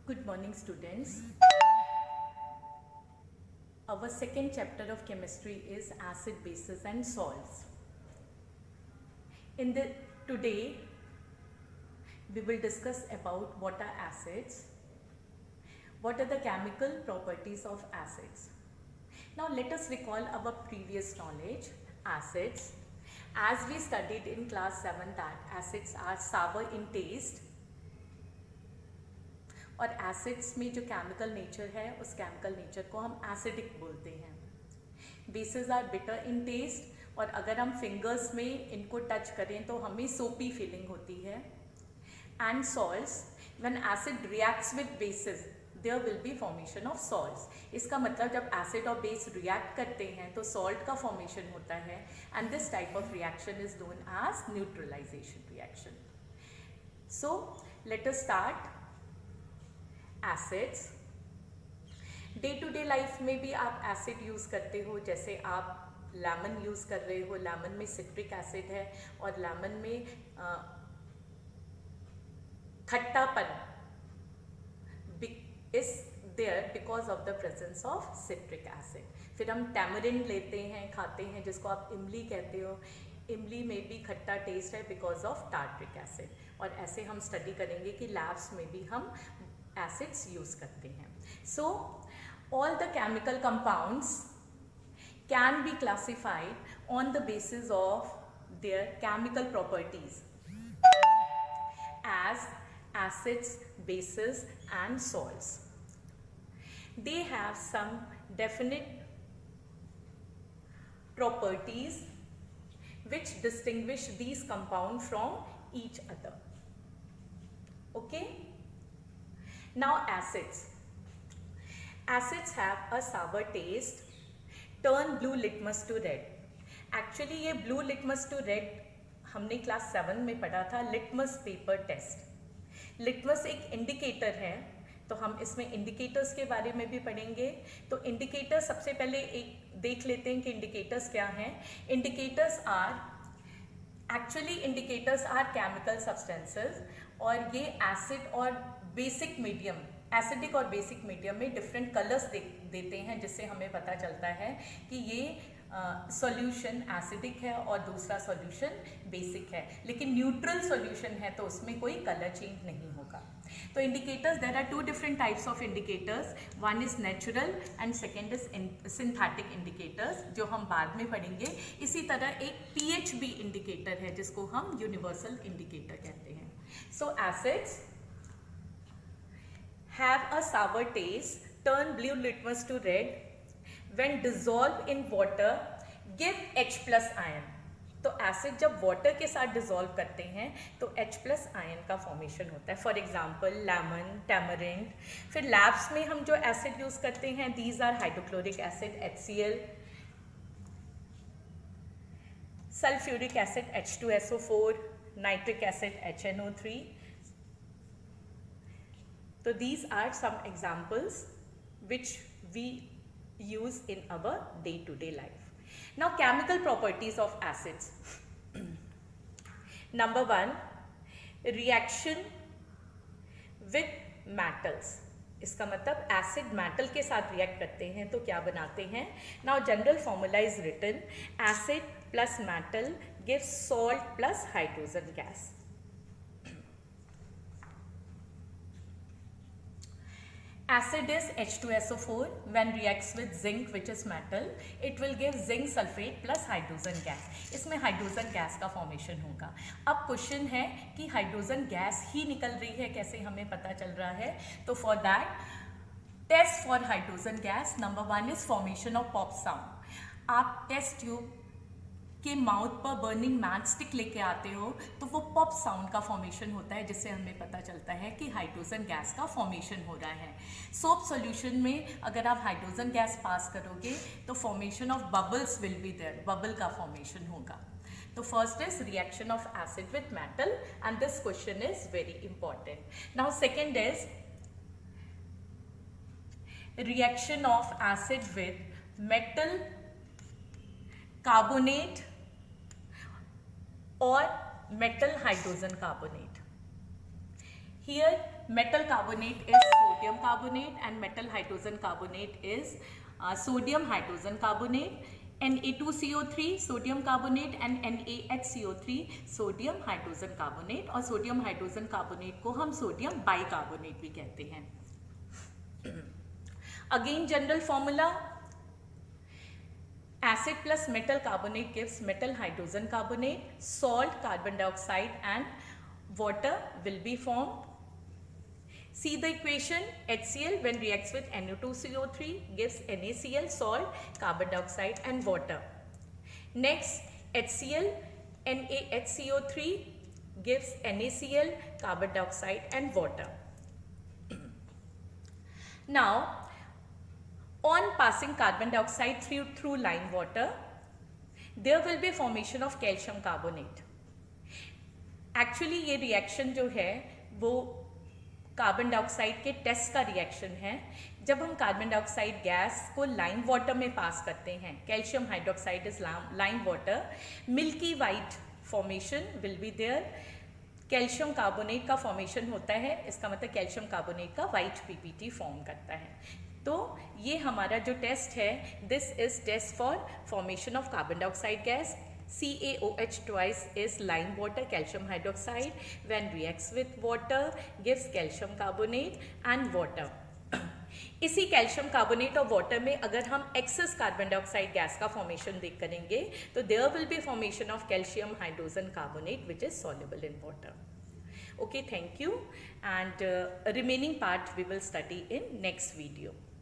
Good morning, students. Our second chapter of chemistry is acid, bases and salts. Today we will discuss about what are acids, what are the chemical properties of acids. Now let us recall our previous knowledge. Acids, as we studied in class 7 that acids are sour in taste, और acids में जो chemical nature है उस chemical nature को हम acidic बोलते हैं. Bases are bitter in taste, और अगर हम फिंगर्स में इनको टच करें तो हमें सोपी फीलिंग होती है. And salts, when acid reacts with bases there will be formation of salts. इसका मतलब जब एसिड और बेस रिएक्ट करते हैं तो सॉल्ट का फॉर्मेशन होता है, and this type of reaction is known as neutralisation reaction. So let us start. Acids, day to day life में भी आप एसिड यूज़ करते हो. जैसे आप लेमन यूज़ कर रहे हो, लेमन में सिट्रिक एसिड है और लेमन में खट्टापन is there because of the presence of citric acid. फिर हम टैमरिंड लेते हैं, खाते हैं, जिसको आप इमली कहते हो. इमली में भी खट्टा टेस्ट है बिकॉज ऑफ टार्ट्रिक एसिड. और ऐसे हम स्टडी करेंगे कि लैब्स में भी हम acids use करते हैं. So all the chemical compounds can be classified on the basis of their chemical properties as acids, bases and salts. They have some definite properties which distinguish these compounds from each other. Okay? Now acids. Acids have a sour taste, turn blue litmus to red. Actually ये blue litmus to red हमने class 7 में पढ़ा था, litmus paper test. Litmus एक indicator है, तो हम इसमें इंडिकेटर्स के बारे में भी पढ़ेंगे. तो इंडिकेटर सबसे पहले एक देख लेते हैं कि इंडिकेटर्स क्या हैं. इंडिकेटर्स आर केमिकल सब्सटेंसेस, और ये एसिड और बेसिक मीडियम, एसिडिक और बेसिक मीडियम में डिफरेंट कलर्स देते हैं, जिससे हमें पता चलता है कि ये सॉल्यूशन एसिडिक है और दूसरा सॉल्यूशन बेसिक है. लेकिन न्यूट्रल सॉल्यूशन है तो उसमें कोई कलर चेंज नहीं होगा. तो indicators, there are 2 different types of indicators. One is natural and second is synthetic indicators, जो हम बाद में पढ़ेंगे. इसी तरह एक pH भी इंडिकेटर है जिसको हम यूनिवर्सल इंडिकेटर कहते हैं. सो acids have a sour taste, turn blue litmus to red, when dissolved in water give H plus ion. तो एसिड जब वाटर के साथ डिजोल्व करते हैं तो H प्लस आयन का फॉर्मेशन होता है. For example lemon, tamarind. फिर लैब्स में हम जो एसिड यूज करते हैं, these are hydrochloric acid HCl, sulphuric acid H2SO4, nitric acid HNO3. So these are some examples which we use in our day-to-day life. Now chemical properties of acids. Number 1, reaction with metals. इसका मतलब acid metal के साथ react करते हैं तो क्या बनाते हैं. Now general formula is written, acid plus metal gives salt plus hydrogen gas. Acid is H2SO4. When reacts with zinc, which is metal, it will give zinc sulfate plus hydrogen gas. इसमें hydrogen gas का formation होगा. अब question है कि hydrogen gas ही निकल रही है, कैसे हमें पता चल रहा है. तो for that test for hydrogen gas, number 1 is formation of pop sound. आप टेस्ट ट्यूब के माउथ पर बर्निंग मैच स्टिक लेके आते हो तो वो पॉप साउंड का फॉर्मेशन होता है, जिससे हमें पता चलता है कि हाइड्रोजन गैस का फॉर्मेशन हो रहा है. सोप सॉल्यूशन में अगर आप हाइड्रोजन गैस पास करोगे तो formation of bubbles will be there, bubble का फॉर्मेशन होगा. तो first is reaction of acid with metal, and this question is very important. Now second is reaction of acid with metal carbonate और metal hydrogen carbonate. Here metal carbonate is sodium carbonate and metal hydrogen carbonate is sodium hydrogen carbonate. Na2CO3 sodium carbonate and NaHCO3 sodium hydrogen carbonate, और sodium hydrogen carbonate को हम sodium bicarbonate भी कहते हैं. Again general formula, acid plus metal carbonate gives metal hydrogen carbonate, salt, carbon dioxide and water will be formed. See the equation, HCl when reacts with NO2CO3 gives NaCl, salt, carbon dioxide and water. Next, HCl, NaHCO3 gives NaCl, carbon dioxide and water. Now, on passing carbon dioxide through lime water, there will be formation of calcium carbonate. Actually ये reaction जो है वो carbon dioxide के test का reaction है. जब हम carbon dioxide gas को लाइम वाटर में पास करते हैं, calcium hydroxide is lime water, milky white formation will be there. Calcium carbonate का फॉर्मेशन होता है, इसका मतलब कैल्शियम कार्बोनेट का वाइट पीपीटी फॉर्म करता है. तो ये हमारा जो टेस्ट है, this is test for formation of carbon dioxide gas. CaOH twice is lime water, calcium hydroxide when reacts with water gives calcium carbonate and water. इसी calcium carbonate और water में अगर हम एक्सेस कार्बन डाइऑक्साइड गैस का formation देख करेंगे तो there will be formation of calcium hydrogen carbonate which is soluble in water. Okay, thank you, and remaining part we will study in next video.